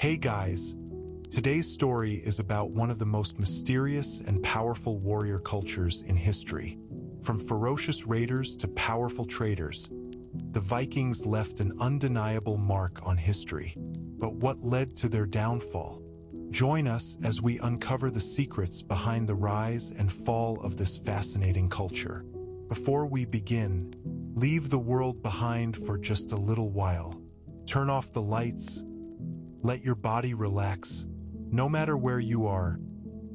Hey guys, today's story is about one of the most mysterious and powerful warrior cultures in history. From ferocious raiders to powerful traders, the Vikings left an undeniable mark on history. But what led to their downfall? Join us as we uncover the secrets behind the rise and fall of this fascinating culture. Before we begin, leave the world behind for just a little while. Turn off the lights. Let your body relax. No matter where you are,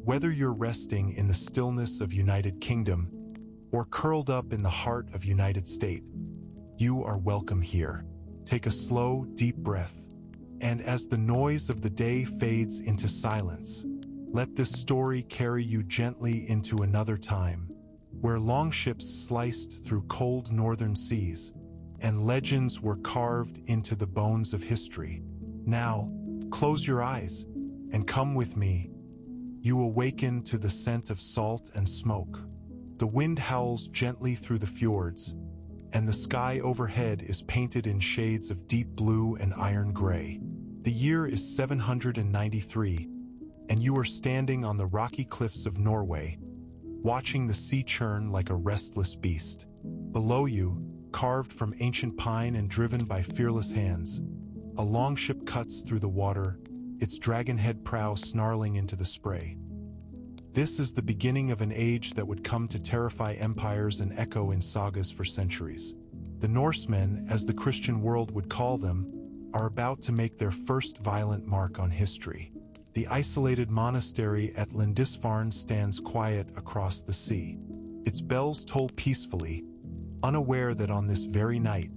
whether you're resting in the stillness of United Kingdom or curled up in the heart of United States, you are welcome here. Take a slow, deep breath, and as the noise of the day fades into silence, let this story carry you gently into another time, where longships sliced through cold northern seas, and legends were carved into the bones of history. Now, close your eyes and come with me. You awaken to the scent of salt and smoke. The wind howls gently through the fjords, and the sky overhead is painted in shades of deep blue and iron gray. The year is 793, and you are standing on the rocky cliffs of Norway, watching the sea churn like a restless beast. Below you, carved from ancient pine and driven by fearless hands, a longship cuts through the water, its dragon-head prow snarling into the spray. This is the beginning of an age that would come to terrify empires and echo in sagas for centuries. The Norsemen, as the Christian world would call them, are about to make their first violent mark on history. The isolated monastery at Lindisfarne stands quiet across the sea. Its bells toll peacefully, unaware that on this very night,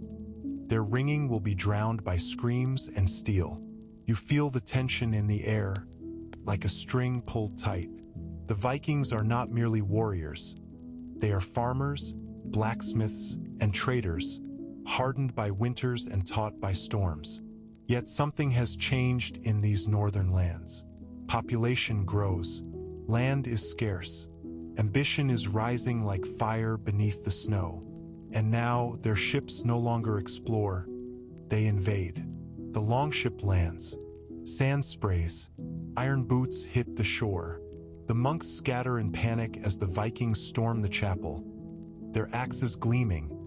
their ringing will be drowned by screams and steel. You feel the tension in the air, like a string pulled tight. The Vikings are not merely warriors. They are farmers, blacksmiths, and traders, hardened by winters and taught by storms. Yet something has changed in these northern lands. Population grows, land is scarce, ambition is rising like fire beneath the snow. And now their ships no longer explore, they invade. The longship lands, sand sprays, iron boots hit the shore. The monks scatter in panic as the Vikings storm the chapel, their axes gleaming,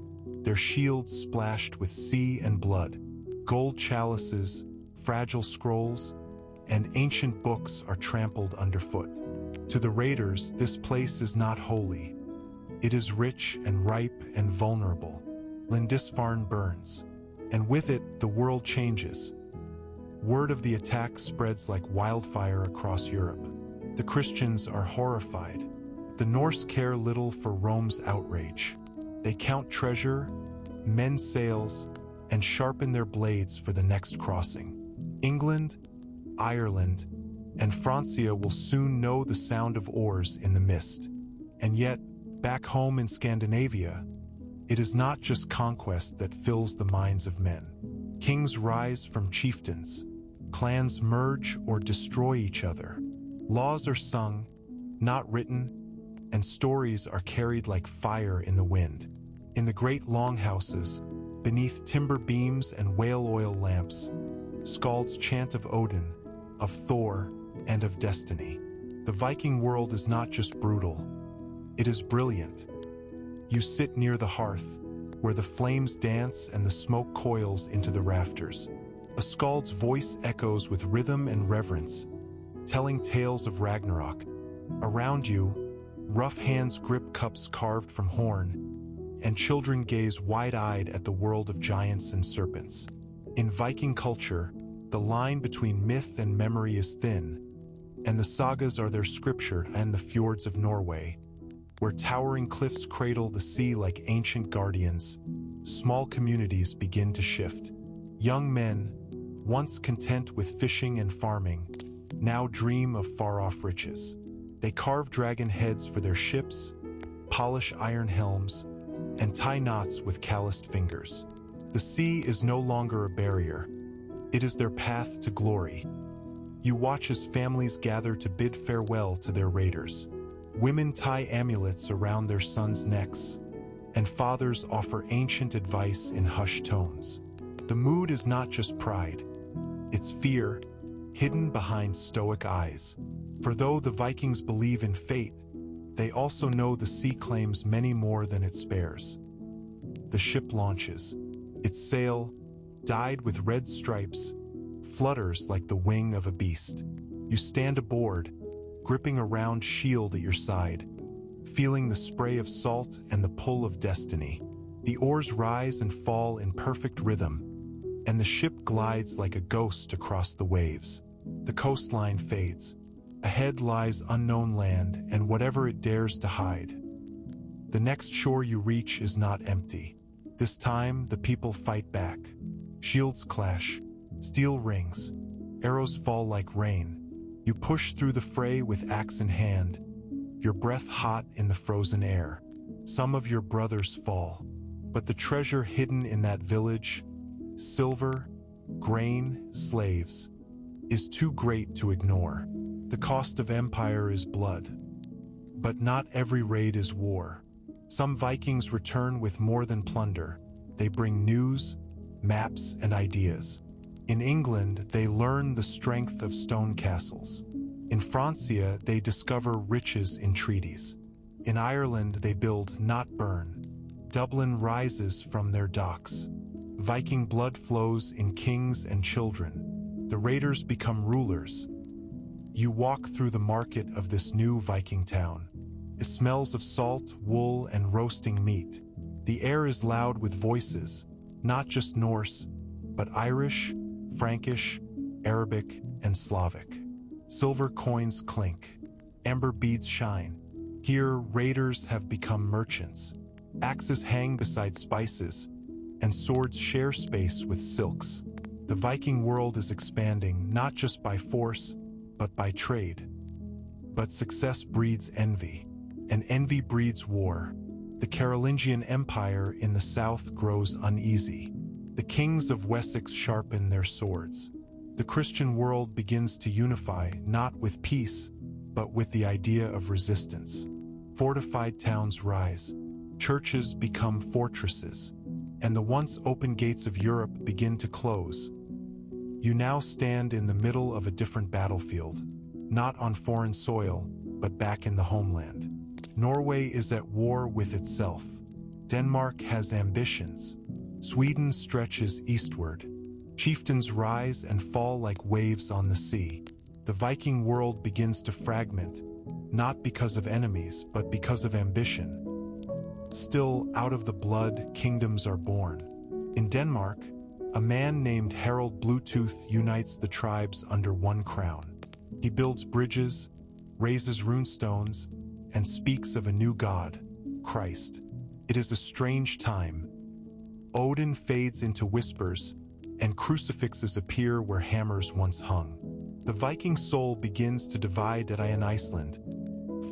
their shields splashed with sea and blood. Gold chalices, fragile scrolls, and ancient books are trampled underfoot. To the raiders, this place is not holy. It is rich and ripe and vulnerable. Lindisfarne burns, and with it, the world changes. Word of the attack spreads like wildfire across Europe. The Christians are horrified. The Norse care little for Rome's outrage. They count treasure, mend sails, and sharpen their blades for the next crossing. England, Ireland, and Francia will soon know the sound of oars in the mist. And yet, back home in Scandinavia, it is not just conquest that fills the minds of men. Kings rise from chieftains, clans merge or destroy each other. Laws are sung, not written, and stories are carried like fire in the wind. In the great longhouses, beneath timber beams and whale oil lamps, skalds chant of Odin, of Thor, and of destiny. The Viking world is not just brutal, it is brilliant. You sit near the hearth, where the flames dance and the smoke coils into the rafters. A skald's voice echoes with rhythm and reverence, telling tales of Ragnarok. Around you, rough hands grip cups carved from horn, and children gaze wide-eyed at the world of giants and serpents. In Viking culture, the line between myth and memory is thin, and the sagas are their scripture and the fjords of Norway, where towering cliffs cradle the sea like ancient guardians. Small communities begin to shift. Young men, once content with fishing and farming, now dream of far-off riches. They carve dragon heads for their ships, polish iron helms, and tie knots with calloused fingers. The sea is no longer a barrier. It is their path to glory. You watch as families gather to bid farewell to their raiders. Women tie amulets around their sons' necks, and fathers offer ancient advice in hushed tones. The mood is not just pride, it's fear, hidden behind stoic eyes. For though the Vikings believe in fate, they also know the sea claims many more than it spares. The ship launches. Its sail, dyed with red stripes, flutters like the wing of a beast. You stand aboard, gripping a round shield at your side, feeling the spray of salt and the pull of destiny. The oars rise and fall in perfect rhythm, and the ship glides like a ghost across the waves. The coastline fades. Ahead lies unknown land and whatever it dares to hide. The next shore you reach is not empty. This time, the people fight back. Shields clash, steel rings, arrows fall like rain. You push through the fray with axe in hand, your breath hot in the frozen air. Some of your brothers fall, but the treasure hidden in that village, silver, grain, slaves, is too great to ignore. The cost of empire is blood. But not every raid is war. Some Vikings return with more than plunder. They bring news, maps, and ideas. In England, they learn the strength of stone castles. In Francia, they discover riches in treaties. In Ireland, they build, not burn. Dublin rises from their docks. Viking blood flows in kings and children. The raiders become rulers. You walk through the market of this new Viking town. It smells of salt, wool, and roasting meat. The air is loud with voices, not just Norse, but Irish, Frankish, Arabic, and Slavic. Silver coins clink. Amber beads shine. Here, raiders have become merchants. Axes hang beside spices, and swords share space with silks. The Viking world is expanding not just by force, but by trade. But success breeds envy, and envy breeds war. The Carolingian Empire in the south grows uneasy. The kings of Wessex sharpen their swords. The Christian world begins to unify not with peace, but with the idea of resistance. Fortified towns rise. Churches become fortresses, and the once open gates of Europe begin to close. You now stand in the middle of a different battlefield, not on foreign soil, but back in the homeland. Norway is at war with itself. Denmark has ambitions. Sweden stretches eastward. Chieftains rise and fall like waves on the sea. The Viking world begins to fragment, not because of enemies, but because of ambition. Still, out of the blood, kingdoms are born. In Denmark, a man named Harald Bluetooth unites the tribes under one crown. He builds bridges, raises runestones, and speaks of a new god, Christ. It is a strange time. Odin fades into whispers, and crucifixes appear where hammers once hung. The Viking soul begins to divide at Iceland.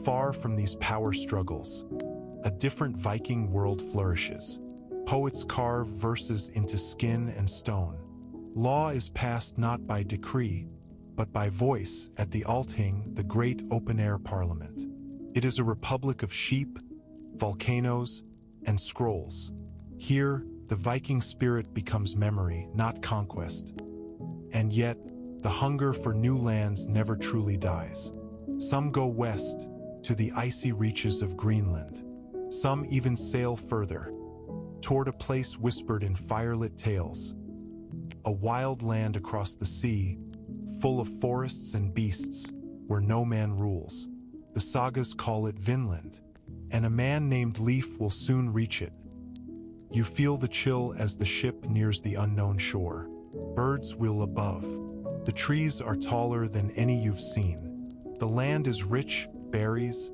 Far from these power struggles, a different Viking world flourishes. Poets carve verses into skin and stone. Law is passed not by decree, but by voice at the Althing, the great open-air parliament. It is a republic of sheep, volcanoes, and scrolls. Here, the Viking spirit becomes memory, not conquest. And yet, the hunger for new lands never truly dies. Some go west, to the icy reaches of Greenland. Some even sail further, toward a place whispered in firelit tales. A wild land across the sea, full of forests and beasts, where no man rules. The sagas call it Vinland, and a man named Leif will soon reach it. You feel the chill as the ship nears the unknown shore. Birds wheel above. The trees are taller than any you've seen. The land is rich, berries,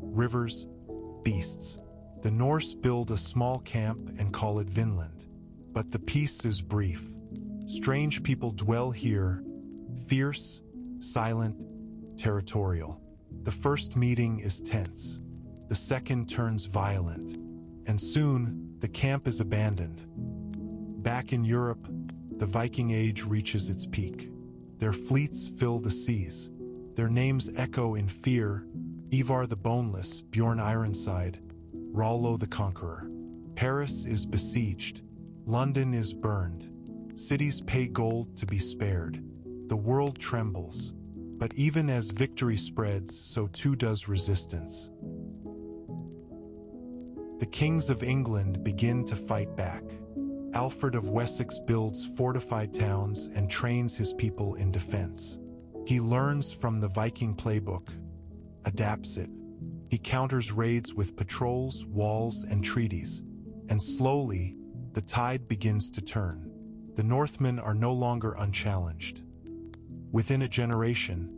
rivers, beasts. The Norse build a small camp and call it Vinland. But the peace is brief. Strange people dwell here, fierce, silent, territorial. The first meeting is tense. The second turns violent. And soon, the camp is abandoned. Back in Europe, the Viking Age reaches its peak. Their fleets fill the seas. Their names echo in fear: Ivar the Boneless, Bjorn Ironside, Rollo the Conqueror. Paris is besieged. London is burned. Cities pay gold to be spared. the world trembles. But even as victory spreads, so too does resistance. The kings of England begin to fight back. Alfred of Wessex builds fortified towns and trains his people in defense. He learns from the Viking playbook, adapts it. He counters raids with patrols, walls, and treaties. And slowly, the tide begins to turn. The Northmen are no longer unchallenged. Within a generation,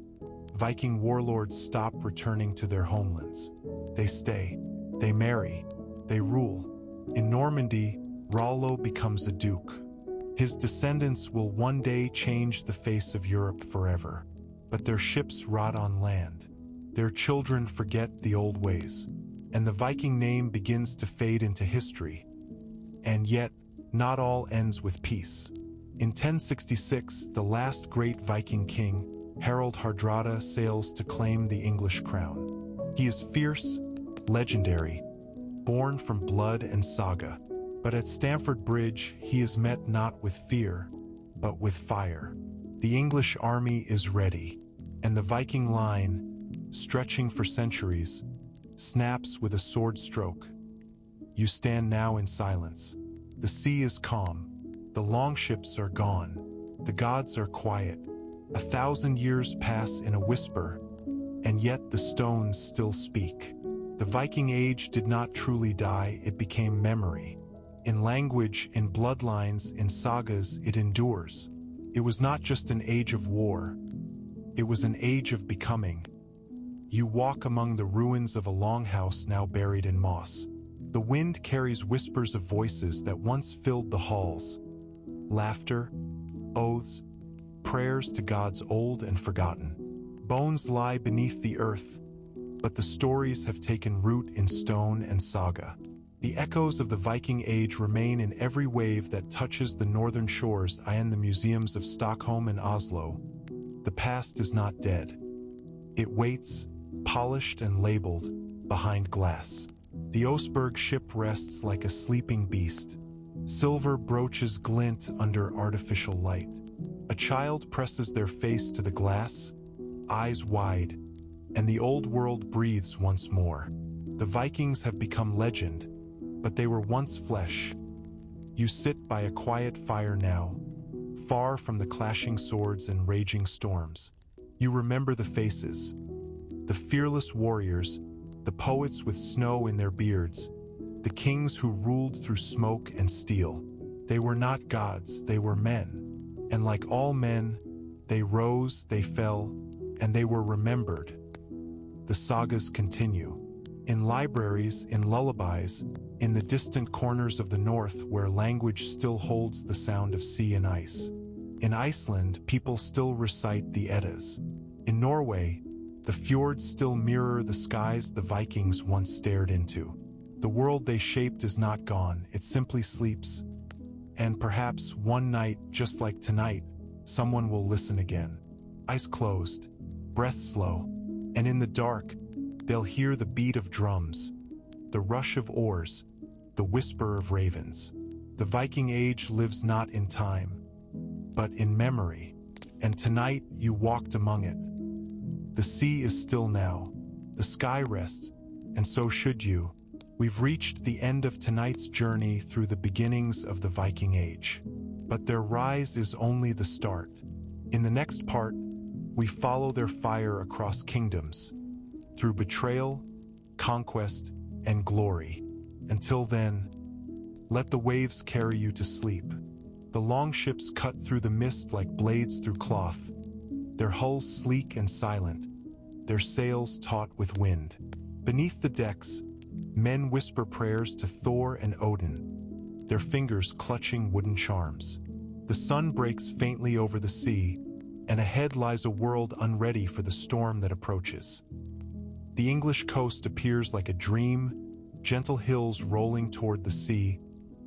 Viking warlords stop returning to their homelands. They stay, they marry, they rule. In Normandy, Rollo becomes a duke. His descendants will one day change the face of Europe forever. But their ships rot on land. Their children forget the old ways. And the Viking name begins to fade into history. And yet, not all ends with peace. In 1066, the last great Viking king, Harald Hardrada, sails to claim the English crown. He is fierce, legendary, born from blood and saga. But at Stamford Bridge, he is met not with fear, but with fire. The English army is ready, and the Viking line, stretching for centuries, snaps with a sword stroke. You stand now in silence. The sea is calm. The longships are gone. The gods are quiet. 1,000 years pass in a whisper, and yet the stones still speak. The Viking Age did not truly die, it became memory. In language, in bloodlines, in sagas, it endures. It was not just an age of war. It was an age of becoming. You walk among the ruins of a longhouse now buried in moss. The wind carries whispers of voices that once filled the halls. Laughter, oaths, prayers to gods old and forgotten. Bones lie beneath the earth, but the stories have taken root in stone and saga. The echoes of the Viking Age remain in every wave that touches the northern shores and the museums of Stockholm and Oslo. The past is not dead. It waits, polished and labeled, behind glass. The Oseberg ship rests like a sleeping beast. Silver brooches glint under artificial light. A child presses their face to the glass, eyes wide, and the old world breathes once more. The Vikings have become legend, but they were once flesh. You sit by a quiet fire now, far from the clashing swords and raging storms. You remember the faces, the fearless warriors, the poets with snow in their beards, the kings who ruled through smoke and steel. They were not gods, they were men. And like all men, they rose, they fell, and they were remembered. The sagas continue. In libraries, in lullabies, in the distant corners of the north where language still holds the sound of sea and ice. In Iceland, people still recite the Eddas. In Norway, the fjords still mirror the skies the Vikings once stared into. The world they shaped is not gone, it simply sleeps. And perhaps one night, just like tonight, someone will listen again. Eyes closed, breath slow, and in the dark, they'll hear the beat of drums, the rush of oars, the whisper of ravens. The Viking Age lives not in time, but in memory. And tonight you walked among it. The sea is still now, the sky rests, and so should you. We've reached the end of tonight's journey through the beginnings of the Viking Age. But their rise is only the start. In the next part, we follow their fire across kingdoms, through betrayal, conquest, and glory. Until then, let the waves carry you to sleep. The longships cut through the mist like blades through cloth, their hulls sleek and silent, their sails taut with wind. Beneath the decks, men whisper prayers to Thor and Odin, their fingers clutching wooden charms. The sun breaks faintly over the sea, and ahead lies a world unready for the storm that approaches. The English coast appears like a dream, gentle hills rolling toward the sea,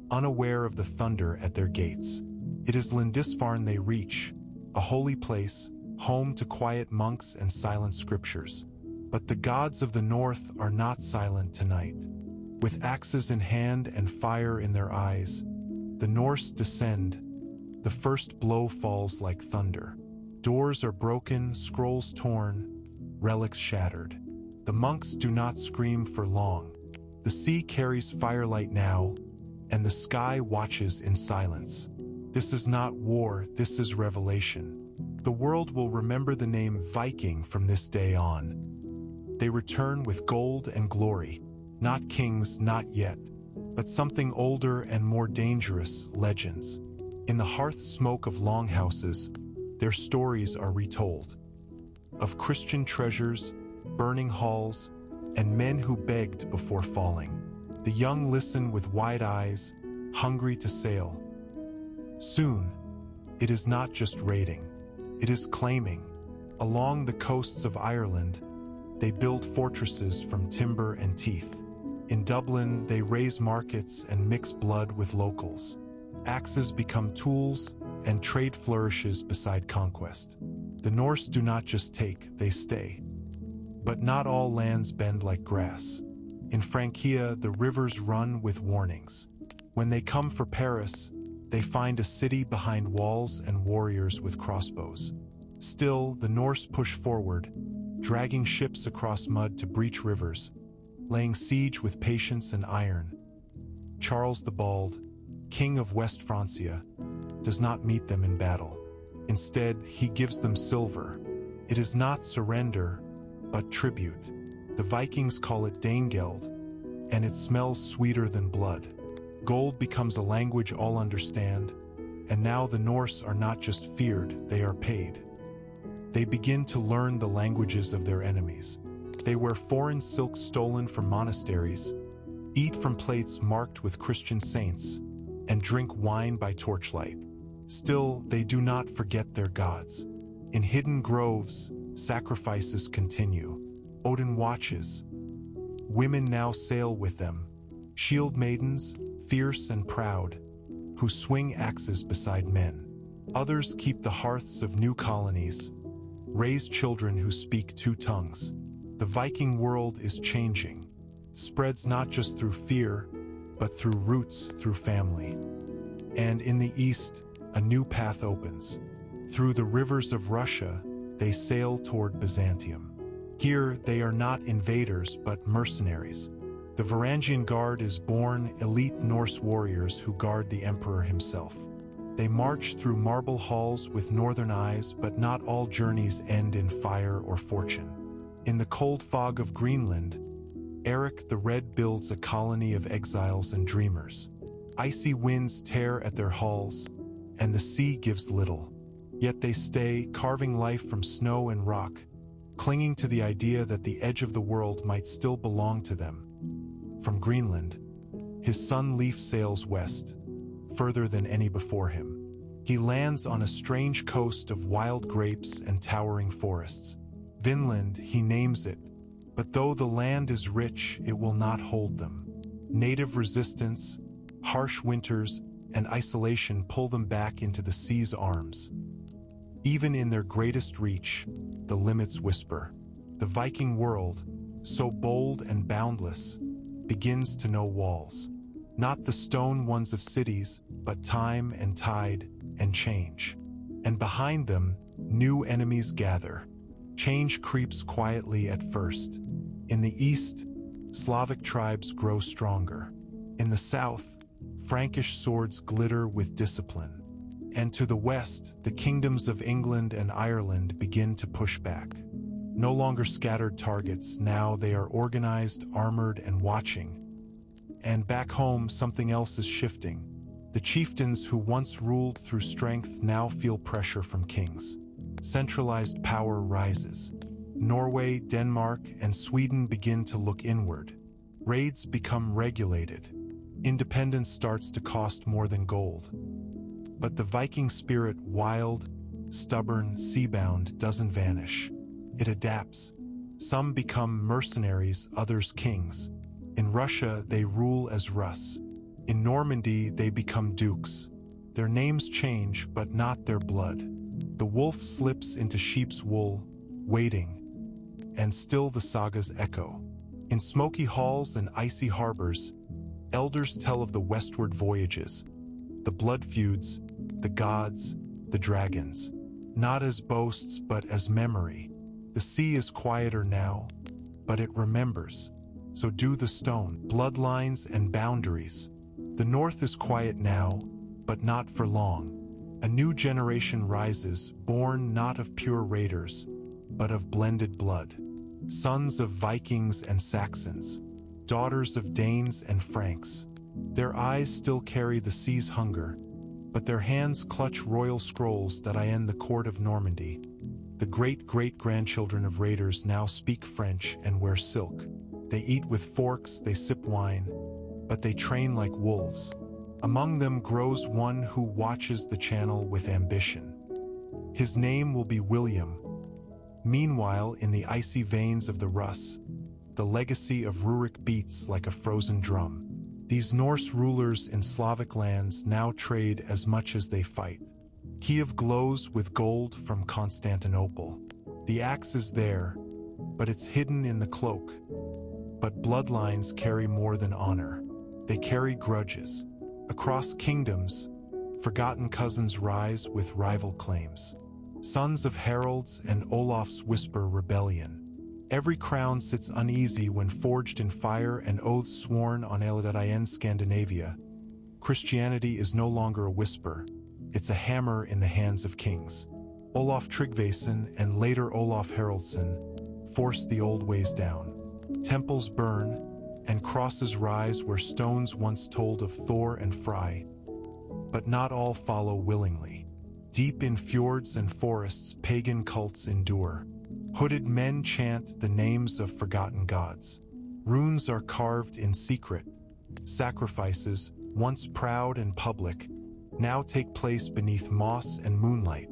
unaware of the thunder at their gates. It is Lindisfarne they reach, a holy place, home to quiet monks and silent scriptures. But the gods of the north are not silent tonight. With axes in hand and fire in their eyes, the Norse descend. The first blow falls like thunder. Doors are broken, scrolls torn, relics shattered. The monks do not scream for long. The sea carries firelight now, and the sky watches in silence. This is not war, this is revelation. The world will remember the name Viking from this day on. They return with gold and glory, not kings, not yet, but something older and more dangerous, legends. In the hearth smoke of longhouses, their stories are retold. Of Christian treasures, burning halls, and men who begged before falling. The young listen with wide eyes, hungry to sail. Soon, it is not just raiding, it is claiming. Along the coasts of Ireland, they build fortresses from timber and teeth. In Dublin, they raise markets and mix blood with locals. Axes become tools, and trade flourishes beside conquest. The Norse do not just take, they stay. But not all lands bend like grass. In Francia, the rivers run with warnings. When they come for Paris, they find a city behind walls and warriors with crossbows. Still, the Norse push forward, dragging ships across mud to breach rivers, laying siege with patience and iron. Charles the Bald, king of West Francia, does not meet them in battle. Instead, he gives them silver. It is not surrender, but tribute. The Vikings call it Danegeld, and it smells sweeter than blood. Gold becomes a language all understand, and now the Norse are not just feared, they are paid. They begin to learn the languages of their enemies. They wear foreign silks stolen from monasteries, eat from plates marked with Christian saints, and drink wine by torchlight. Still, they do not forget their gods. In hidden groves, sacrifices continue. Odin watches. Women now sail with them, shield maidens, fierce and proud, who swing axes beside men. Others keep the hearths of new colonies, raise children who speak two tongues. The Viking world is changing, spreads not just through fear, but through roots, through family. And in the east, a new path opens. Through the rivers of Russia, they sail toward Byzantium. Here, they are not invaders, but mercenaries. The Varangian Guard is born, elite Norse warriors who guard the emperor himself. They march through marble halls with northern eyes, but not all journeys end in fire or fortune. In the cold fog of Greenland, Eric the Red builds a colony of exiles and dreamers. Icy winds tear at their halls, and the sea gives little. Yet they stay, carving life from snow and rock, clinging to the idea that the edge of the world might still belong to them. From Greenland, his son Leif sails west, further than any before him. He lands on a strange coast of wild grapes and towering forests. Vinland, he names it, but though the land is rich, it will not hold them. Native resistance, harsh winters, and isolation pull them back into the sea's arms. Even in their greatest reach, the limits whisper. The Viking world, so bold and boundless, begins to know walls. Not the stone ones of cities, but time and tide and change. And behind them, new enemies gather. Change creeps quietly at first. In the east, Slavic tribes grow stronger. In the south, Frankish swords glitter with discipline. And to the west, the kingdoms of England and Ireland begin to push back. No longer scattered targets, now they are organized, armored, and watching. And back home, something else is shifting. The chieftains who once ruled through strength now feel pressure from kings. Centralized power rises. Norway, Denmark, and Sweden begin to look inward. Raids become regulated. Independence starts to cost more than gold. But the Viking spirit, wild, stubborn, seabound, doesn't vanish. It adapts. Some become mercenaries, others kings. In Russia, they rule as Rus. In Normandy, they become dukes. Their names change, but not their blood. The wolf slips into sheep's wool, waiting, and still the sagas echo. In smoky halls and icy harbors, elders tell of the westward voyages, the blood feuds, the gods, the dragons. not as boasts but as memory. The sea is quieter now, but it remembers. So do the stone, bloodlines and boundaries. The north is quiet now, but not for long. A new generation rises, born not of pure raiders, but of blended blood. Sons of Vikings and Saxons, daughters of Danes and Franks. Their eyes still carry the sea's hunger, but their hands clutch royal scrolls that end the court of Normandy. The great-great-grandchildren of raiders now speak French and wear silk. They eat with forks, they sip wine, but they train like wolves. Among them grows one who watches the channel with ambition. His name will be William. Meanwhile, in the icy veins of the Rus, the legacy of Rurik beats like a frozen drum. These Norse rulers in Slavic lands now trade as much as they fight. Kiev glows with gold from Constantinople. The axe is there, but it's hidden in the cloak. But bloodlines carry more than honor. They carry grudges. Across kingdoms, forgotten cousins rise with rival claims. Sons of heralds and Olaf's whisper rebellion. Every crown sits uneasy when forged in fire and oaths sworn on in Scandinavia. Christianity is no longer a whisper. It's a hammer in the hands of kings. Olaf Tryggvason and later Olaf Haraldsson forced the old ways down. Temples burn, and crosses rise where stones once told of Thor and Frey. But not all follow willingly. Deep in fjords and forests, pagan cults endure. Hooded men chant the names of forgotten gods. Runes are carved in secret. Sacrifices, once proud and public, now take place beneath moss and moonlight.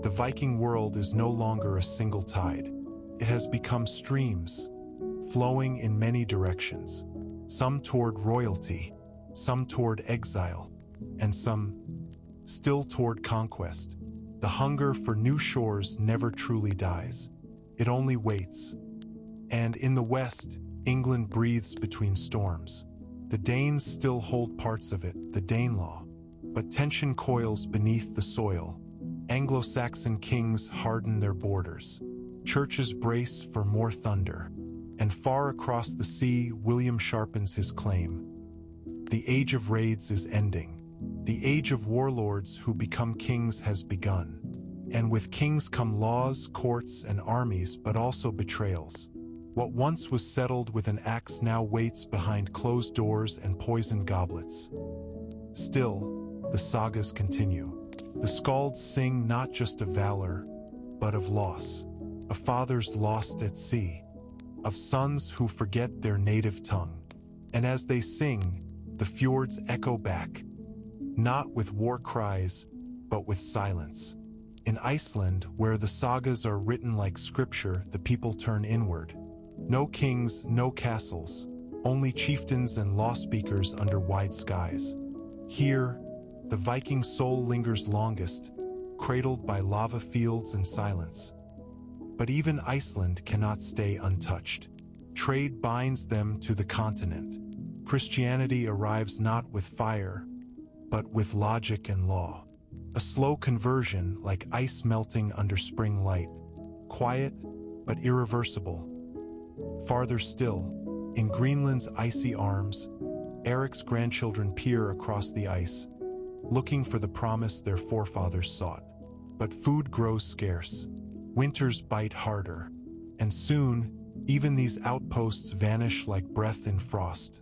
The Viking world is no longer a single tide. It has become streams, flowing in many directions, some toward royalty, some toward exile, and some still toward conquest. The hunger for new shores never truly dies. It only waits. And in the west, England breathes between storms. The Danes still hold parts of it, the Danelaw, but tension coils beneath the soil. Anglo-Saxon kings harden their borders. Churches brace for more thunder. And far across the sea, William sharpens his claim. The age of raids is ending. The age of warlords who become kings has begun. And with kings come laws, courts, and armies, but also betrayals. What once was settled with an axe now waits behind closed doors and poisoned goblets. Still, the sagas continue. The skalds sing not just of valor, but of loss. Of fathers lost at sea. Of sons who forget their native tongue. And as they sing, the fjords echo back, not with war cries, but with silence. In Iceland, where the sagas are written like scripture, the people turn inward. No kings, no castles, only chieftains and law speakers under wide skies. Here, the Viking soul lingers longest, cradled by lava fields and silence. But even Iceland cannot stay untouched. Trade binds them to the continent. Christianity arrives not with fire, but with logic and law. A slow conversion like ice melting under spring light. Quiet, but irreversible. Farther still, in Greenland's icy arms, Eric's grandchildren peer across the ice, looking for the promise their forefathers sought. But food grows scarce. Winters bite harder. And soon, even these outposts vanish like breath in frost.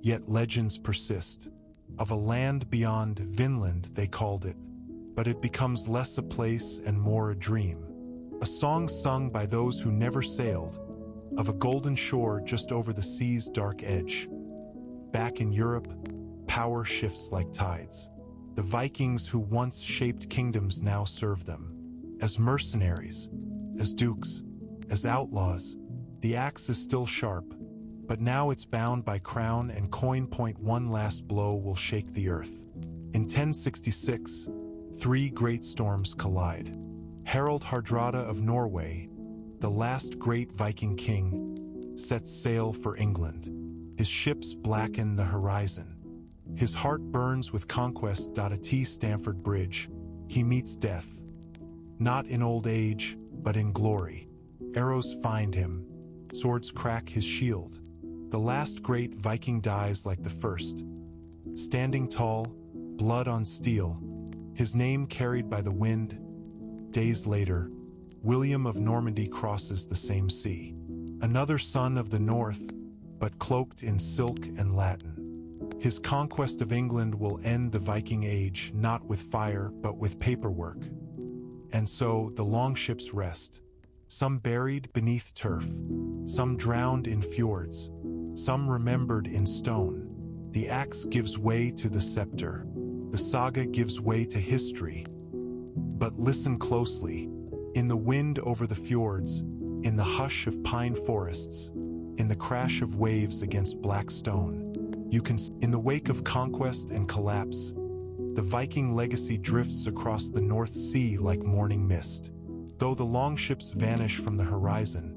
Yet legends persist. Of a land beyond Vinland, they called it, but it becomes less a place and more a dream. A song sung by those who never sailed, of a golden shore just over the sea's dark edge. Back in Europe, power shifts like tides. The Vikings who once shaped kingdoms now serve them. As mercenaries, as dukes, as outlaws, the axe is still sharp, but now it's bound by crown and coin. One last blow will shake the earth. In 1066, three great storms collide. Harald Hardrada of Norway, the last great Viking king, sets sail for England. His ships blacken the horizon. His heart burns with conquest. At Stamford Bridge, he meets death. not in old age, but in glory. Arrows find him, swords crack his shield. The last great Viking dies like the first, standing tall, blood on steel, his name carried by the wind. Days later, William of Normandy crosses the same sea, another son of the north, but cloaked in silk and Latin. His conquest of England will end the Viking Age not with fire but with paperwork. And so the longships rest, some buried beneath turf, some drowned in fjords, some remembered in stone. The axe gives way to the scepter, the saga gives way to history. But listen closely, in the wind over the fjords, in the hush of pine forests, in the crash of waves against black stone, in the wake of conquest and collapse, the Viking legacy drifts across the North Sea like morning mist. Though the longships vanish from the horizon,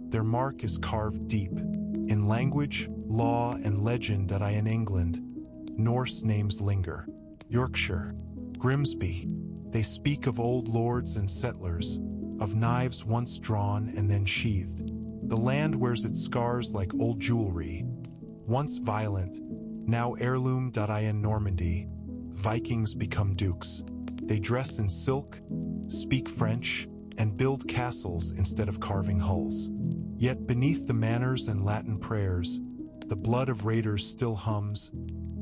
their mark is carved deep. In language, law, and legend that in England, Norse names linger. Yorkshire, Grimsby, they speak of old lords and settlers, of knives once drawn and then sheathed. The land wears its scars like old jewelry, once violent, now heirloom. In Normandy, Vikings become dukes. They dress in silk, speak French, and build castles instead of carving hulls. Yet beneath the manners and Latin prayers, the blood of raiders still hums,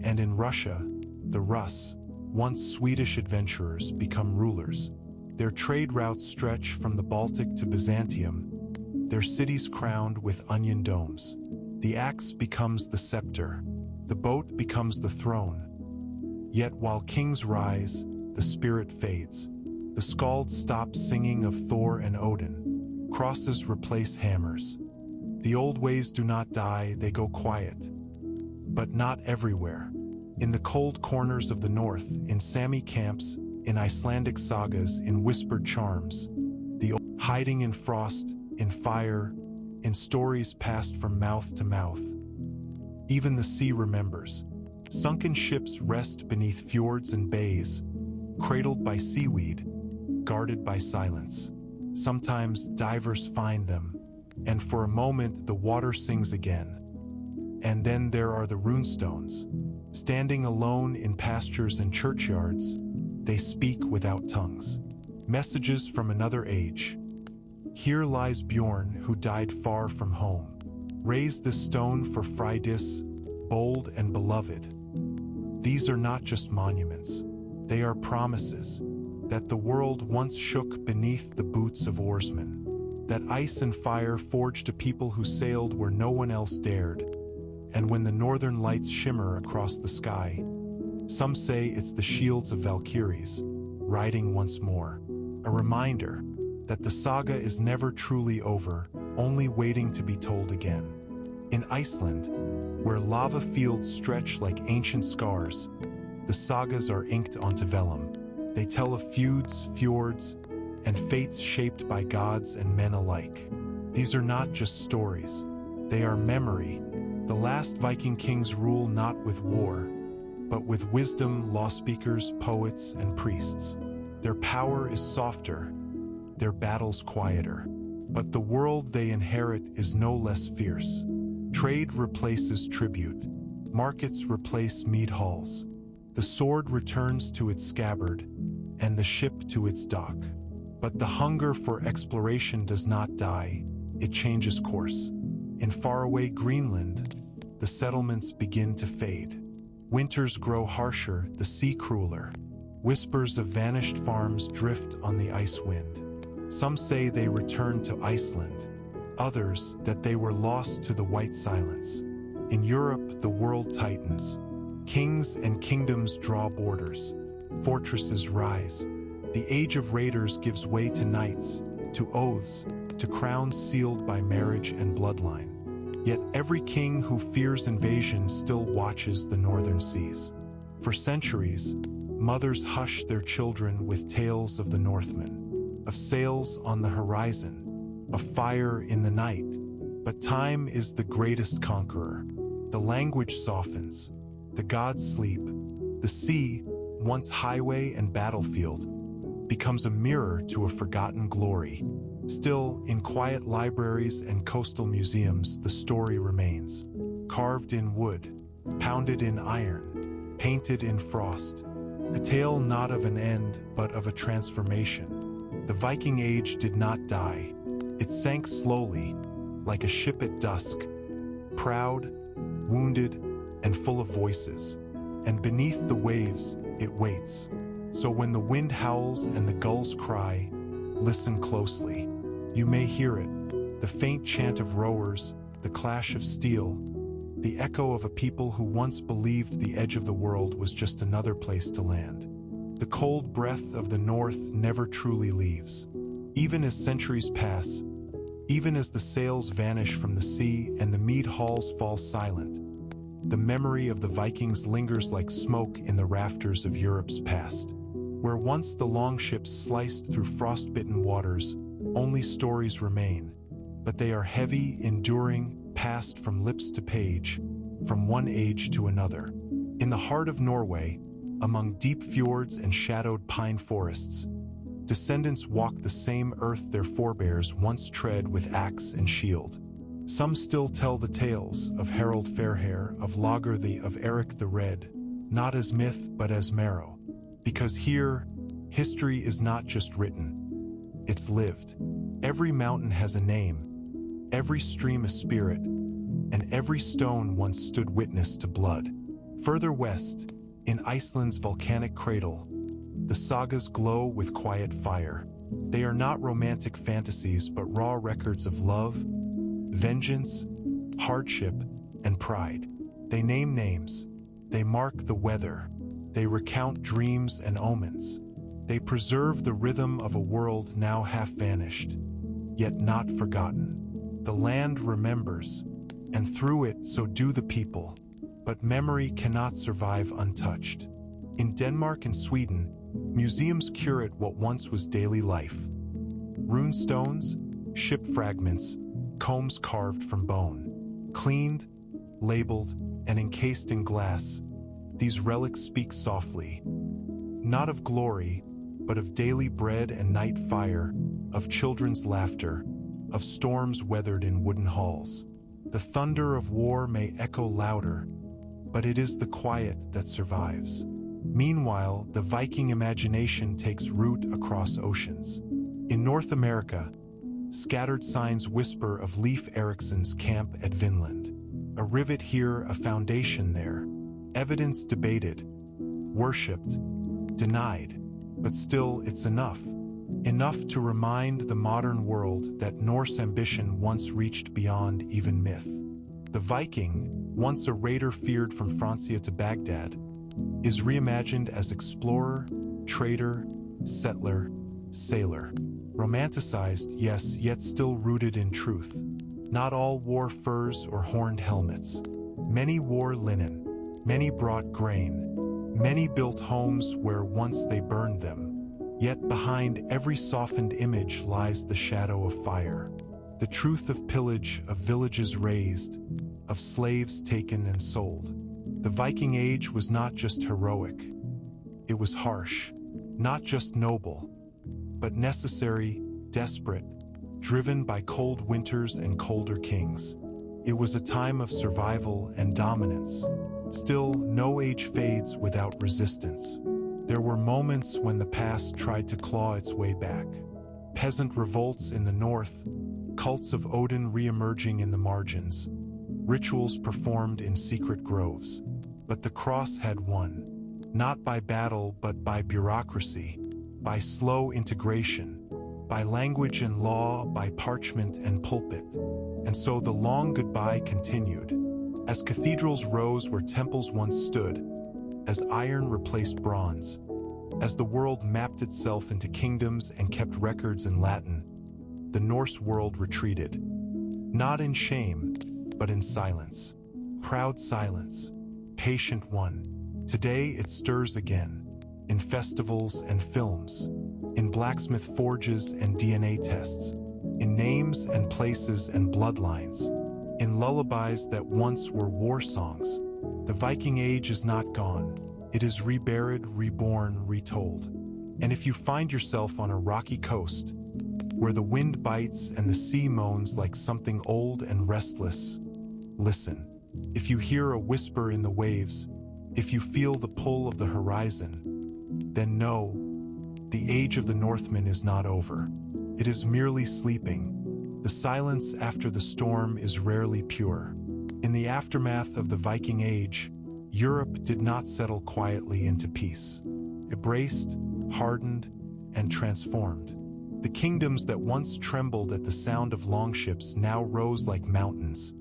and in Russia, the Rus, once Swedish adventurers, become rulers. Their trade routes stretch from the Baltic to Byzantium, their cities crowned with onion domes. The axe becomes the scepter, the boat becomes the throne. Yet while kings rise, the spirit fades. The skalds stop singing of Thor and Odin. Crosses replace hammers. The old ways do not die, they go quiet. But not everywhere. In the cold corners of the north, in Sami camps, in Icelandic sagas, in whispered charms, hiding in frost, in fire, in stories passed from mouth to mouth. Even the sea remembers. Sunken ships rest beneath fjords and bays, cradled by seaweed, guarded by silence. Sometimes divers find them, and for a moment the water sings again. And then there are the runestones. Standing alone in pastures and churchyards, they speak without tongues. Messages from another age. Here lies Bjorn, who died far from home. Raise this stone for Freydis, bold and beloved. These are not just monuments. They are promises that the world once shook beneath the boots of oarsmen, that ice and fire forged a people who sailed where no one else dared. And when the northern lights shimmer across the sky, some say it's the shields of Valkyries, riding once more. A reminder that the saga is never truly over, only waiting to be told again. In Iceland, where lava fields stretch like ancient scars, the sagas are inked onto vellum. They tell of feuds, fjords, and fates shaped by gods and men alike. These are not just stories. They are memory. The last Viking kings rule not with war, but with wisdom, law speakers, poets, and priests. Their power is softer, their battles quieter, but the world they inherit is no less fierce. Trade replaces tribute, markets replace mead halls. The sword returns to its scabbard, and the ship to its dock. But the hunger for exploration does not die, it changes course. In faraway Greenland, the settlements begin to fade. Winters grow harsher, the sea crueler. Whispers of vanished farms drift on the ice wind. Some say they returned to Iceland, others that they were lost to the white silence. In Europe, the world tightens. Kings and kingdoms draw borders. Fortresses rise. The age of raiders gives way to knights, to oaths, to crowns sealed by marriage and bloodline. Yet every king who fears invasion still watches the northern seas. For centuries, mothers hush their children with tales of the Northmen, of sails on the horizon, of fire in the night. But time is the greatest conqueror. The language softens, the gods sleep. The sea, once highway and battlefield, becomes a mirror to a forgotten glory. Still, in quiet libraries and coastal museums, the story remains. Carved in wood, pounded in iron, painted in frost. A tale not of an end, but of a transformation. The Viking Age did not die. It sank slowly, like a ship at dusk, proud, wounded, and full of voices. And beneath the waves, it waits. So when the wind howls and the gulls cry, listen closely. You may hear it, the faint chant of rowers, the clash of steel, the echo of a people who once believed the edge of the world was just another place to land. The cold breath of the north never truly leaves. Even as centuries pass, even as the sails vanish from the sea and the mead halls fall silent, the memory of the Vikings lingers like smoke in the rafters of Europe's past. Where once the longships sliced through frostbitten waters, only stories remain, but they are heavy, enduring, passed from lips to page, from one age to another. In the heart of Norway, among deep fjords and shadowed pine forests, descendants walk the same earth their forebears once tread with axe and shield. Some still tell the tales of Harold Fairhair, of Lager of Eric the Red, not as myth but as marrow. Because here, history is not just written, it's lived. Every mountain has a name, every stream a spirit, and every stone once stood witness to blood. Further west, in Iceland's volcanic cradle, the sagas glow with quiet fire. They are not romantic fantasies but raw records of love, vengeance, hardship, and pride. They name names, they mark the weather, they recount dreams and omens. They preserve the rhythm of a world now half vanished, yet not forgotten. The land remembers, and through it so do the people. But memory cannot survive untouched. In Denmark and Sweden, museums curate what once was daily life. Rune stones, ship fragments, combs carved from bone. Cleaned, labeled, and encased in glass, these relics speak softly, not of glory, but of daily bread and night fire, of children's laughter, of storms weathered in wooden halls. The thunder of war may echo louder, but it is the quiet that survives. Meanwhile, the Viking imagination takes root across oceans. In North America, scattered signs whisper of Leif Erikson's camp at Vinland. A rivet here, a foundation there. Evidence debated, worshipped, denied, but still it's enough. Enough to remind the modern world that Norse ambition once reached beyond even myth. The Viking, once a raider feared from Francia to Baghdad, is reimagined as explorer, trader, settler, sailor. Romanticized, yes, yet still rooted in truth. Not all wore furs or horned helmets. Many wore linen. Many brought grain. Many built homes where once they burned them. Yet behind every softened image lies the shadow of fire. The truth of pillage, of villages razed, of slaves taken and sold. The Viking Age was not just heroic. It was harsh. Not just noble, but necessary, desperate, driven by cold winters and colder kings. It was a time of survival and dominance. Still, no age fades without resistance. There were moments when the past tried to claw its way back. Peasant revolts in the north, cults of Odin re-emerging in the margins, rituals performed in secret groves. But the cross had won, not by battle but by bureaucracy, by slow integration, by language and law, by parchment and pulpit. And so the long goodbye continued. As cathedrals rose where temples once stood, as iron replaced bronze, as the world mapped itself into kingdoms and kept records in Latin, the Norse world retreated. Not in shame, but in silence. Proud silence, patient one. Today it stirs again, in festivals and films, in blacksmith forges and DNA tests, in names and places and bloodlines, in lullabies that once were war songs. The Viking Age is not gone. It is reburied, reborn, retold. And if you find yourself on a rocky coast, where the wind bites and the sea moans like something old and restless, listen. If you hear a whisper in the waves, if you feel the pull of the horizon, then know, the age of the Northmen is not over. It is merely sleeping. The silence after the storm is rarely pure. In the aftermath of the Viking Age, Europe did not settle quietly into peace. It braced, hardened, and transformed. The kingdoms that once trembled at the sound of longships now rose like mountains,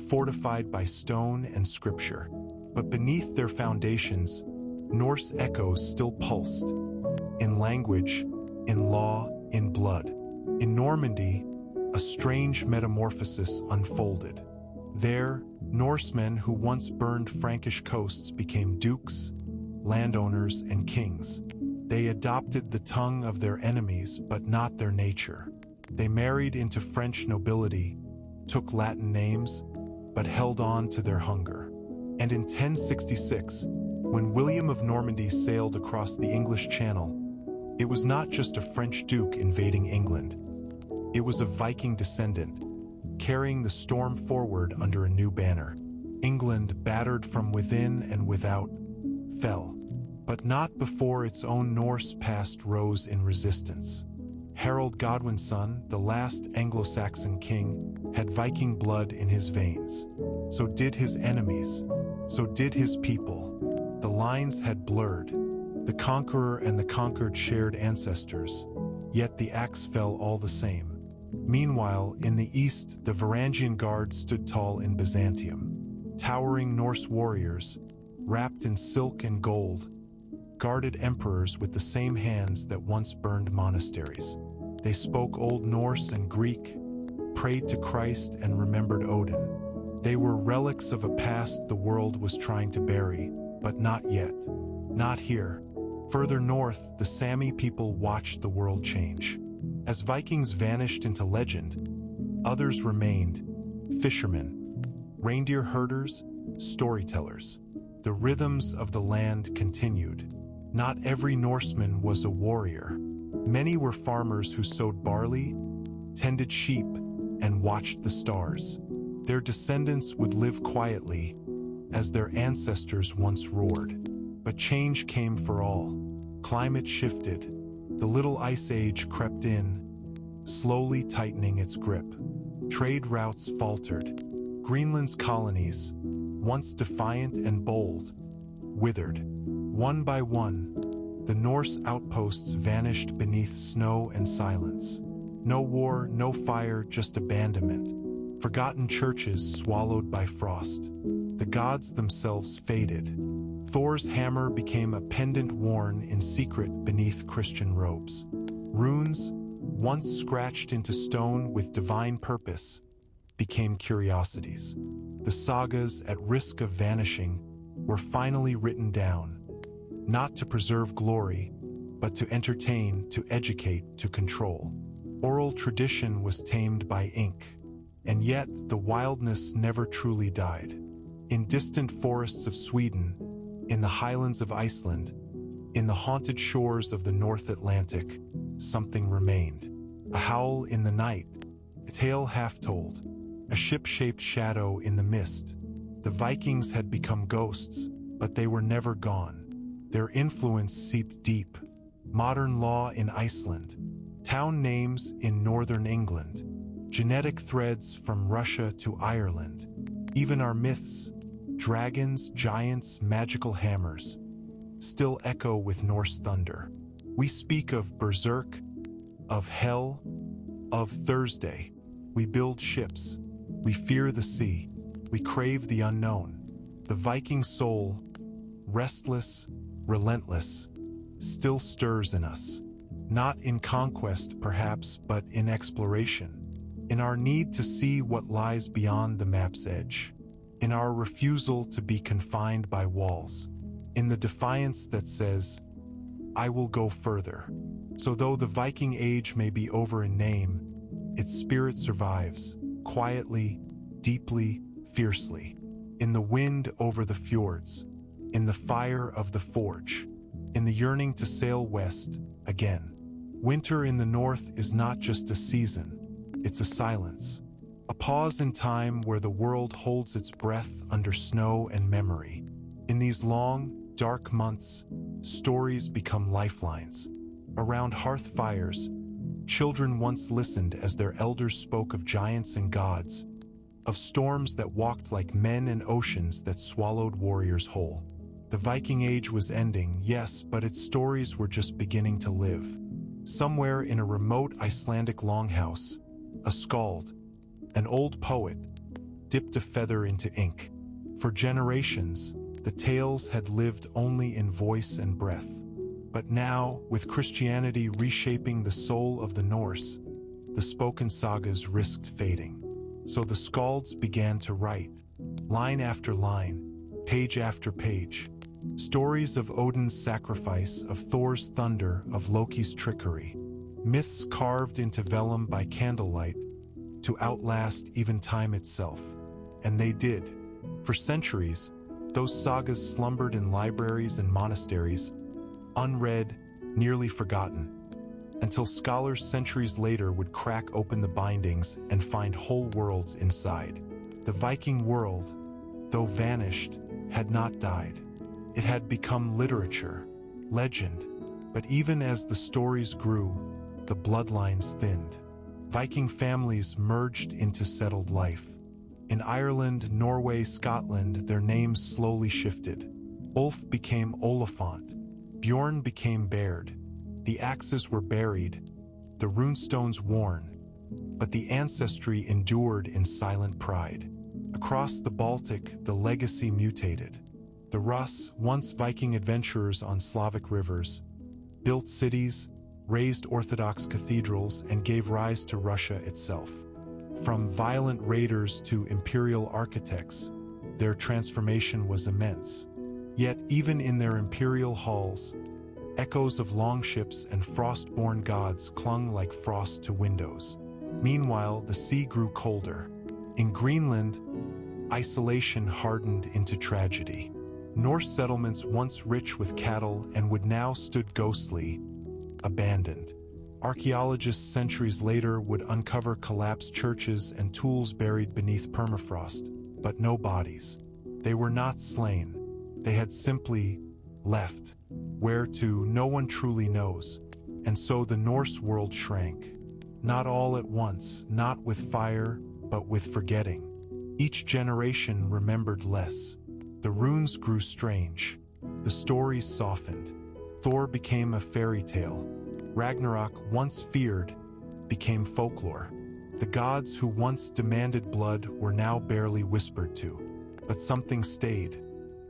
fortified by stone and scripture. But beneath their foundations, Norse echoes still pulsed. In language, in law, in blood. In Normandy, a strange metamorphosis unfolded. There, Norsemen who once burned Frankish coasts became dukes, landowners, and kings. They adopted the tongue of their enemies, but not their nature. They married into French nobility, took Latin names, but held on to their hunger. And in 1066, when William of Normandy sailed across the English Channel, it was not just a French duke invading England. It was a Viking descendant, carrying the storm forward under a new banner. England, battered from within and without, fell. But not before its own Norse past rose in resistance. Harold Godwin's son, the last Anglo-Saxon king, had Viking blood in his veins. So did his enemies. So did his people. The lines had blurred. The conqueror and the conquered shared ancestors, yet the axe fell all the same. Meanwhile, in the east, the Varangian Guard stood tall in Byzantium. Towering Norse warriors, wrapped in silk and gold, guarded emperors with the same hands that once burned monasteries. They spoke Old Norse and Greek, prayed to Christ and remembered Odin. They were relics of a past the world was trying to bury, but not yet. Not here. Further north, the Sami people watched the world change. As Vikings vanished into legend, others remained: fishermen, reindeer herders, storytellers. The rhythms of the land continued. Not every Norseman was a warrior. Many were farmers who sowed barley, tended sheep, and watched the stars. Their descendants would live quietly, as their ancestors once roared. But change came for all. Climate shifted. The Little Ice Age crept in, slowly tightening its grip. Trade routes faltered. Greenland's colonies, once defiant and bold, withered. One by one, the Norse outposts vanished beneath snow and silence. No war, no fire, just abandonment. Forgotten churches swallowed by frost. The gods themselves faded. Thor's hammer became a pendant worn in secret beneath Christian robes. Runes, once scratched into stone with divine purpose, became curiosities. The sagas, at risk of vanishing, were finally written down, not to preserve glory, but to entertain, to educate, to control. Oral tradition was tamed by ink, and yet the wildness never truly died. In distant forests of Sweden, in the highlands of Iceland, in the haunted shores of the North Atlantic, something remained. A howl in the night, a tale half-told, a ship-shaped shadow in the mist. The Vikings had become ghosts, but they were never gone. Their influence seeped deep. Modern law in Iceland, town names in northern England, genetic threads from Russia to Ireland. Even our myths, dragons, giants, magical hammers, still echo with Norse thunder. We speak of Berserk, of Hell, of Thursday. We build ships. We fear the sea. We crave the unknown. The Viking soul, restless, relentless, still stirs in us. Not in conquest, perhaps, but in exploration. In our need to see what lies beyond the map's edge. In our refusal to be confined by walls. In the defiance that says, I will go further. So though the Viking Age may be over in name, its spirit survives, quietly, deeply, fiercely. In the wind over the fjords, in the fire of the forge, in the yearning to sail west, again. Winter in the north is not just a season, it's a silence. A pause in time where the world holds its breath under snow and memory. In these long, dark months, stories become lifelines. Around hearth fires, children once listened as their elders spoke of giants and gods, of storms that walked like men and oceans that swallowed warriors whole. The Viking Age was ending, yes, but its stories were just beginning to live. Somewhere in a remote Icelandic longhouse, a skald, an old poet, dipped a feather into ink. For generations, the tales had lived only in voice and breath. But now, with Christianity reshaping the soul of the Norse, the spoken sagas risked fading. So the skalds began to write, line after line, page after page, stories of Odin's sacrifice, of Thor's thunder, of Loki's trickery, myths carved into vellum by candlelight to outlast even time itself. And they did. For centuries, those sagas slumbered in libraries and monasteries, unread, nearly forgotten, until scholars centuries later would crack open the bindings and find whole worlds inside. The Viking world, though vanished, had not died. It had become literature, legend, but even as the stories grew, the bloodlines thinned. Viking families merged into settled life. In Ireland, Norway, Scotland, their names slowly shifted. Ulf became Oliphant. Bjorn became Baird. The axes were buried, the runestones worn, but the ancestry endured in silent pride. Across the Baltic, the legacy mutated. The Rus, once Viking adventurers on Slavic rivers, built cities, raised Orthodox cathedrals, and gave rise to Russia itself. From violent raiders to imperial architects, their transformation was immense. Yet even in their imperial halls, echoes of longships and frost-born gods clung like frost to windows. Meanwhile, the sea grew colder. In Greenland, isolation hardened into tragedy. Norse settlements once rich with cattle and would now stood ghostly, abandoned. Archaeologists centuries later would uncover collapsed churches and tools buried beneath permafrost, but no bodies. They were not slain. They had simply left. Where to, no one truly knows. And so the Norse world shrank. Not all at once, not with fire, but with forgetting. Each generation remembered less. The runes grew strange. The stories softened. Thor became a fairy tale. Ragnarok, once feared, became folklore. The gods who once demanded blood were now barely whispered to. But something stayed.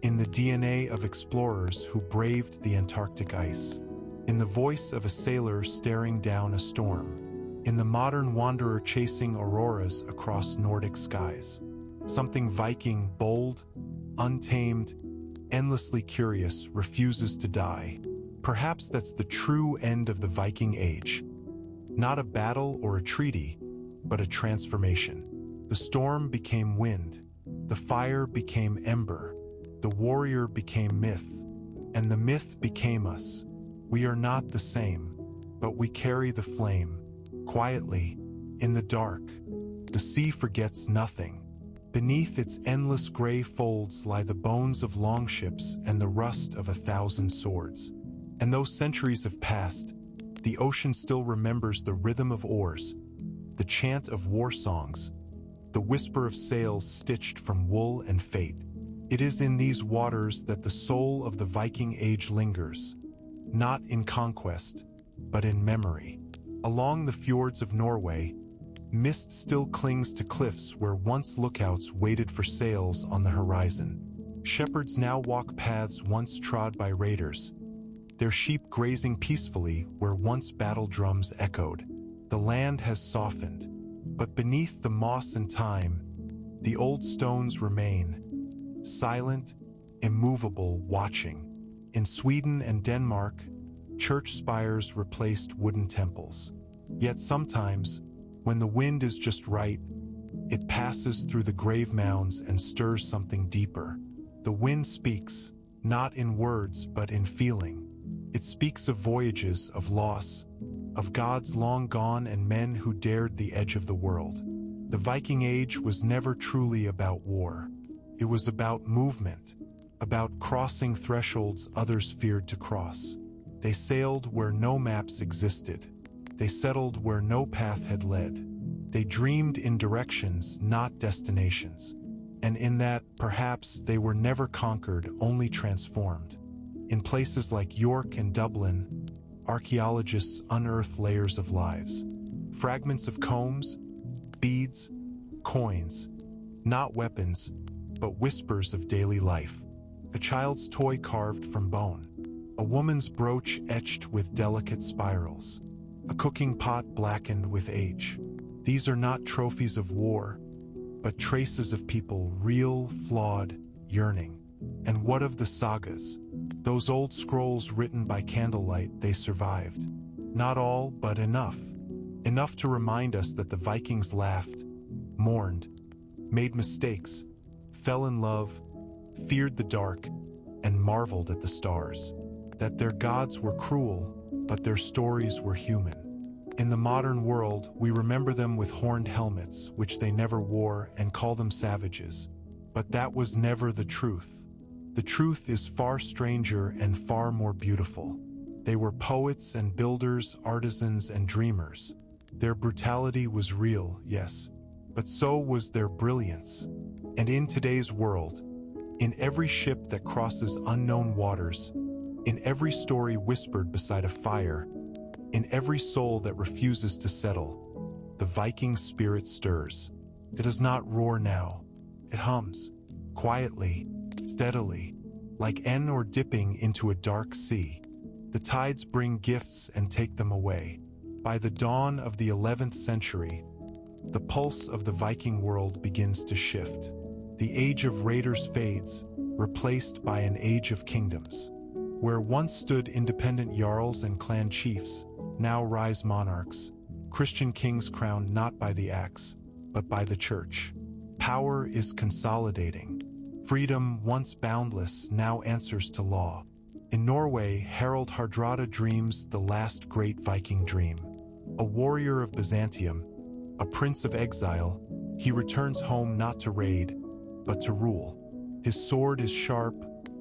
In the DNA of explorers who braved the Antarctic ice. In the voice of a sailor staring down a storm. In the modern wanderer chasing auroras across Nordic skies. Something Viking, bold, untamed, endlessly curious, refuses to die. Perhaps that's the true end of the Viking Age. Not a battle or a treaty, but a transformation. The storm became wind. The fire became ember. The warrior became myth. And the myth became us. We are not the same, but we carry the flame. Quietly, in the dark, the sea forgets nothing. Beneath its endless gray folds lie the bones of longships and the rust of 1,000 swords. And though centuries have passed, the ocean still remembers the rhythm of oars, the chant of war songs, the whisper of sails stitched from wool and fate. It is in these waters that the soul of the Viking Age lingers, not in conquest, but in memory. Along the fjords of Norway, mist still clings to cliffs where once lookouts waited for sails on the horizon. Shepherds now walk paths once trod by raiders, their sheep grazing peacefully where once battle drums echoed. The land has softened, but beneath the moss and thyme, the old stones remain, silent, immovable, watching. In Sweden and Denmark, church spires replaced wooden temples. Yet sometimes, when the wind is just right, it passes through the grave mounds and stirs something deeper. The wind speaks, not in words but in feeling. It speaks of voyages, of loss, of gods long gone and men who dared the edge of the world. The Viking Age was never truly about war. It was about movement, about crossing thresholds others feared to cross. They sailed where no maps existed. They settled where no path had led. They dreamed in directions, not destinations. And in that, perhaps, they were never conquered, only transformed. In places like York and Dublin, archaeologists unearth layers of lives. Fragments of combs, beads, coins, not weapons, but whispers of daily life. A child's toy carved from bone. A woman's brooch etched with delicate spirals. A cooking pot blackened with age. These are not trophies of war, but traces of people, real, flawed, yearning. And what of the sagas? Those old scrolls written by candlelight, they survived. Not all, but enough. Enough to remind us that the Vikings laughed, mourned, made mistakes, fell in love, feared the dark, and marveled at the stars. That their gods were cruel, but their stories were human. In the modern world, we remember them with horned helmets, which they never wore, and call them savages. But that was never the truth. The truth is far stranger and far more beautiful. They were poets and builders, artisans and dreamers. Their brutality was real, yes, but so was their brilliance. And in today's world, in every ship that crosses unknown waters, in every story whispered beside a fire, in every soul that refuses to settle, the Viking spirit stirs. It does not roar now. It hums, quietly, steadily, like an oar dipping into a dark sea. The tides bring gifts and take them away. By the dawn of the 11th century, the pulse of the Viking world begins to shift. The age of raiders fades, replaced by an age of kingdoms. Where once stood independent jarls and clan chiefs, now rise monarchs, Christian kings crowned not by the axe, but by the church. Power is consolidating. Freedom, once boundless, now answers to law. In Norway, Harald Hardrada dreams the last great Viking dream. A warrior of Byzantium, a prince of exile, he returns home not to raid, but to rule. His sword is sharp,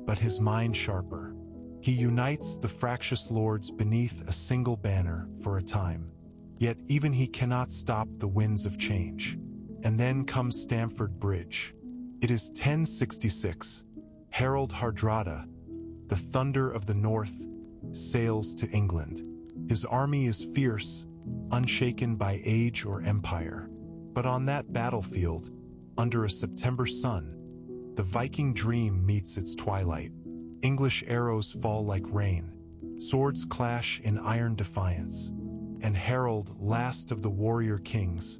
but his mind sharper. He unites the fractious lords beneath a single banner for a time. Yet even he cannot stop the winds of change. And then comes Stamford Bridge. It is 1066. Harald Hardrada, the thunder of the north, sails to England. His army is fierce, unshaken by age or empire. But on that battlefield, under a September sun, the Viking dream meets its twilight. English arrows fall like rain. Swords clash in iron defiance. And Harold, last of the warrior kings,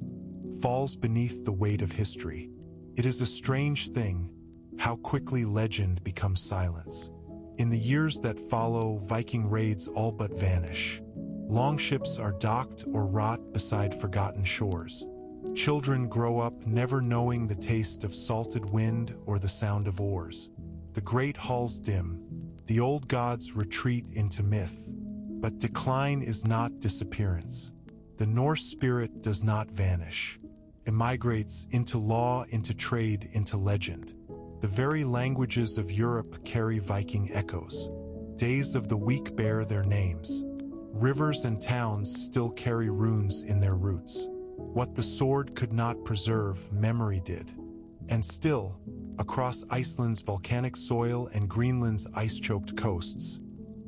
falls beneath the weight of history. It is a strange thing, how quickly legend becomes silence. In the years that follow, Viking raids all but vanish. Longships are docked or rot beside forgotten shores. Children grow up never knowing the taste of salted wind or the sound of oars. The great halls dim, the old gods retreat into myth. But decline is not disappearance. The Norse spirit does not vanish. It migrates into law, into trade, into legend. The very languages of Europe carry Viking echoes. Days of the week bear their names. Rivers and towns still carry runes in their roots. What the sword could not preserve, memory did. And still, across Iceland's volcanic soil and Greenland's ice-choked coasts,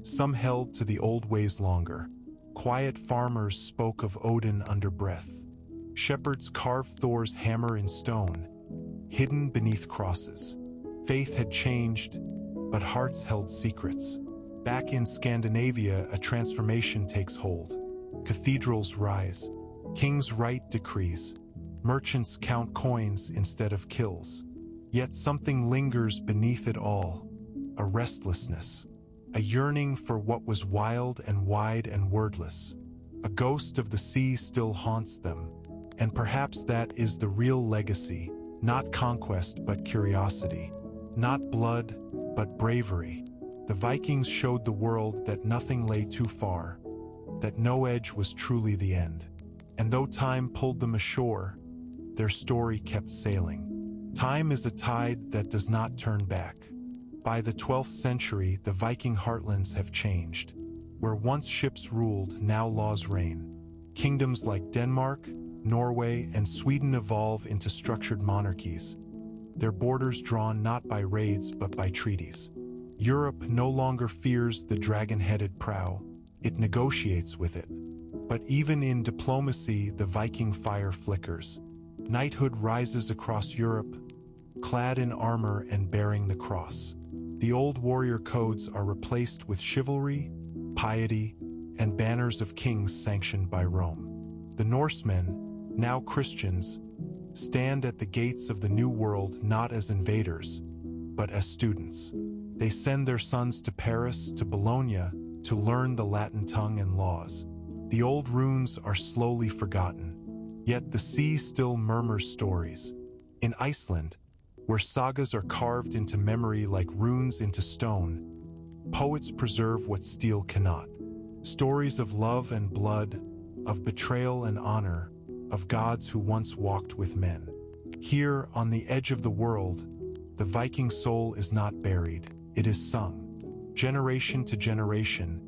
some held to the old ways longer. Quiet farmers spoke of Odin under breath. Shepherds carved Thor's hammer in stone, hidden beneath crosses. Faith had changed, but hearts held secrets. Back in Scandinavia, a transformation takes hold. Cathedrals rise. Kings write decrees. Merchants count coins instead of kills. Yet something lingers beneath it all. A restlessness. A yearning for what was wild and wide and wordless. A ghost of the sea still haunts them. And perhaps that is the real legacy. Not conquest, but curiosity. Not blood, but bravery. The Vikings showed the world that nothing lay too far, that no edge was truly the end. And though time pulled them ashore, their story kept sailing. Time is a tide that does not turn back. By the 12th century, the Viking heartlands have changed. Where once ships ruled, now laws reign. Kingdoms like Denmark, Norway, and Sweden evolve into structured monarchies, their borders drawn not by raids but by treaties. Europe no longer fears the dragon-headed prow, it negotiates with it. But even in diplomacy, the Viking fire flickers. Knighthood rises across Europe, clad in armor and bearing the cross. The old warrior codes are replaced with chivalry, piety, and banners of kings sanctioned by Rome. The Norsemen, now Christians, stand at the gates of the New World not as invaders, but as students. They send their sons to Paris, to Bologna, to learn the Latin tongue and laws. The old runes are slowly forgotten, yet the sea still murmurs stories. In Iceland, where sagas are carved into memory like runes into stone, poets preserve what steel cannot. Stories of love and blood, of betrayal and honor, of gods who once walked with men. Here, on the edge of the world, the Viking soul is not buried, it is sung. Generation to generation,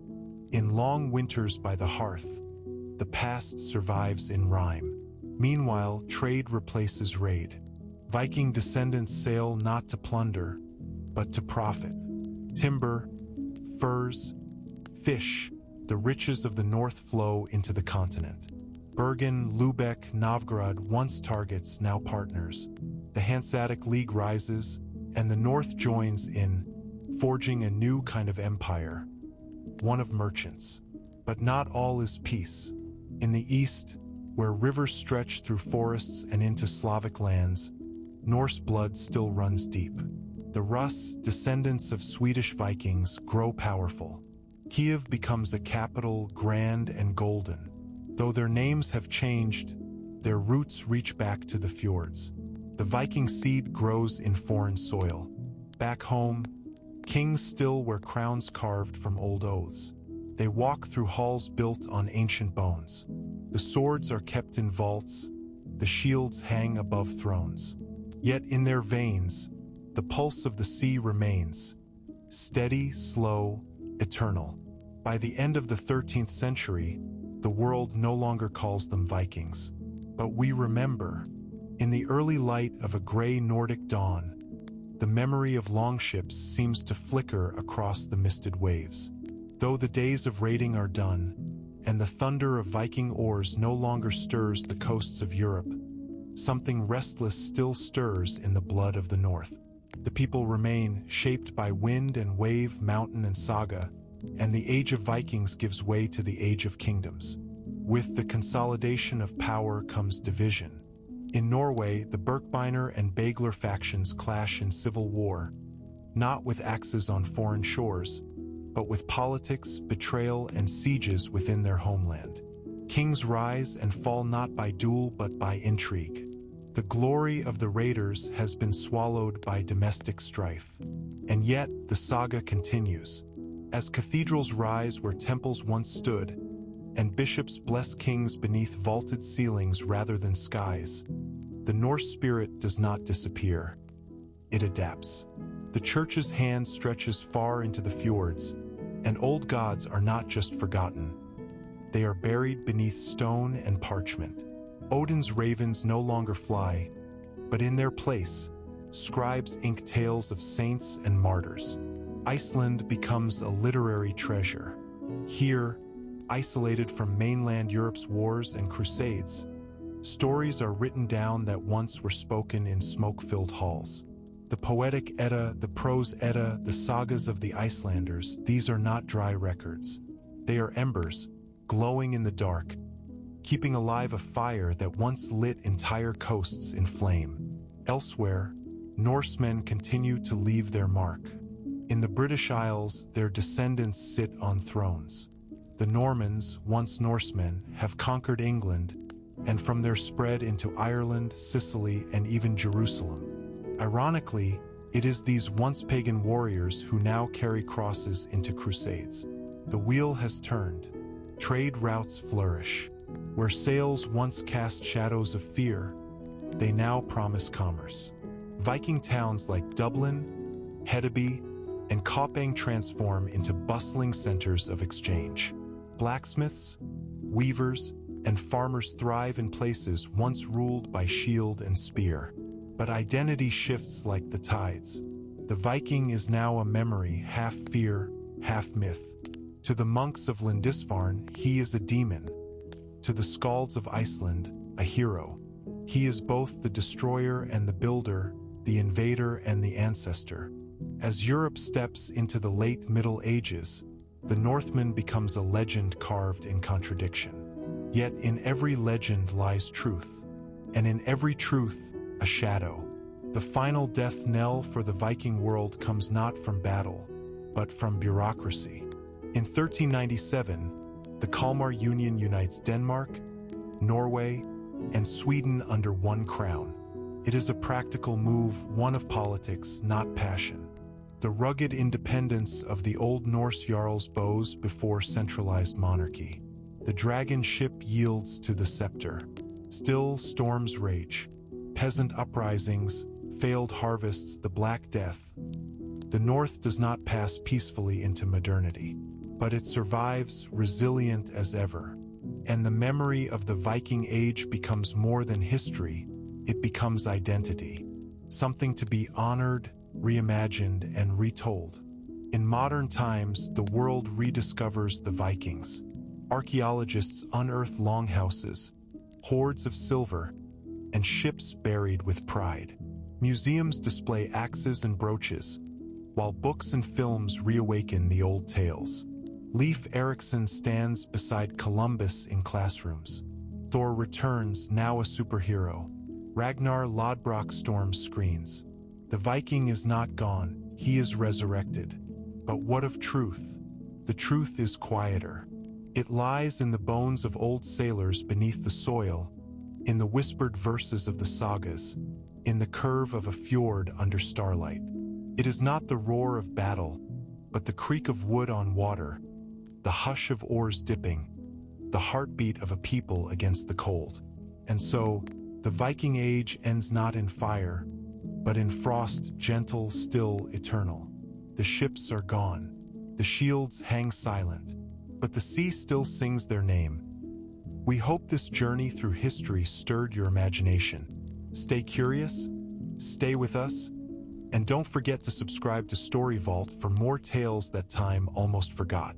in long winters by the hearth, the past survives in rhyme. Meanwhile, trade replaces raid. Viking descendants sail not to plunder, but to profit. Timber, furs, fish, the riches of the north flow into the continent. Bergen, Lubeck, Novgorod, once targets, now partners. The Hanseatic League rises, and the north joins in, forging a new kind of empire, one of merchants. But not all is peace. In the east, where rivers stretch through forests and into Slavic lands, Norse blood still runs deep. The Rus, descendants of Swedish Vikings, grow powerful. Kiev becomes a capital, grand and golden. Though their names have changed, their roots reach back to the fjords. The Viking seed grows in foreign soil. Back home, kings still wear crowns carved from old oaths. They walk through halls built on ancient bones. The swords are kept in vaults, the shields hang above thrones. Yet in their veins, the pulse of the sea remains, steady, slow, eternal. By the end of the 13th century, the world no longer calls them Vikings. But we remember, in the early light of a gray Nordic dawn, the memory of longships seems to flicker across the misted waves. Though the days of raiding are done, and the thunder of Viking oars no longer stirs the coasts of Europe, something restless still stirs in the blood of the North. The people remain, shaped by wind and wave, mountain and saga, and the age of Vikings gives way to the age of kingdoms. With the consolidation of power comes division. In Norway, the Birkebeiner and Bagler factions clash in civil war, not with axes on foreign shores, but with politics, betrayal, and sieges within their homeland. Kings rise and fall not by duel but by intrigue. The glory of the raiders has been swallowed by domestic strife. And yet, the saga continues. As cathedrals rise where temples once stood, and bishops bless kings beneath vaulted ceilings rather than skies, the Norse spirit does not disappear. It adapts. The church's hand stretches far into the fjords, and old gods are not just forgotten. They are buried beneath stone and parchment. Odin's ravens no longer fly, but in their place, scribes ink tales of saints and martyrs. Iceland becomes a literary treasure. Here, isolated from mainland Europe's wars and crusades, stories are written down that once were spoken in smoke-filled halls. The poetic Edda, the prose Edda, the sagas of the Icelanders, these are not dry records. They are embers, glowing in the dark, keeping alive a fire that once lit entire coasts in flame. Elsewhere, Norsemen continue to leave their mark. In the British Isles, their descendants sit on thrones. The Normans, once Norsemen, have conquered England, and from their spread into Ireland, Sicily, and even Jerusalem. Ironically, It is these once pagan warriors who now carry crosses into crusades. The wheel has turned. Trade routes flourish. Where sails once cast shadows of fear, they now promise commerce. Viking towns like Dublin, Hedeby, and Koppang transform into bustling centers of exchange. Blacksmiths, weavers, and farmers thrive in places once ruled by shield and spear. But identity shifts like the tides. The Viking is now a memory, half fear, half myth. To the monks of Lindisfarne, he is a demon. To the skalds of Iceland, a hero. He is both the destroyer and the builder, the invader and the ancestor. As Europe steps into the late Middle Ages, the Northman becomes a legend carved in contradiction. Yet in every legend lies truth, and in every truth, a shadow. The final death knell for the Viking world comes not from battle, but from bureaucracy. In 1397, the Kalmar Union unites Denmark, Norway, and Sweden under one crown. It is a practical move, one of politics, not passion. The rugged independence of the Old Norse jarls bows before centralized monarchy. The dragon ship yields to the scepter. Still storms rage. Peasant uprisings, failed harvests, the Black Death. The North does not pass peacefully into modernity, but it survives, resilient as ever. And the memory of the Viking Age becomes more than history, it becomes identity. Something to be honored, reimagined, and retold. In modern times, the world rediscovers the Vikings. Archaeologists unearth longhouses, hoards of silver, and ships buried with pride. Museums display axes and brooches, while books and films reawaken the old tales. Leif Erikson stands beside Columbus in classrooms. Thor returns, now a superhero. Ragnar Lodbrok storms screens. The Viking is not gone, he is resurrected. But what of truth? The truth is quieter. It lies in the bones of old sailors beneath the soil, in the whispered verses of the sagas, in the curve of a fjord under starlight. It is not the roar of battle, but the creak of wood on water, the hush of oars dipping, the heartbeat of a people against the cold. And so, the Viking Age ends not in fire, but in frost, gentle, still, eternal. The ships are gone, the shields hang silent, but the sea still sings their name. We hope this journey through history stirred your imagination. Stay curious, stay with us, and don't forget to subscribe to Story Vault for more tales that time almost forgot.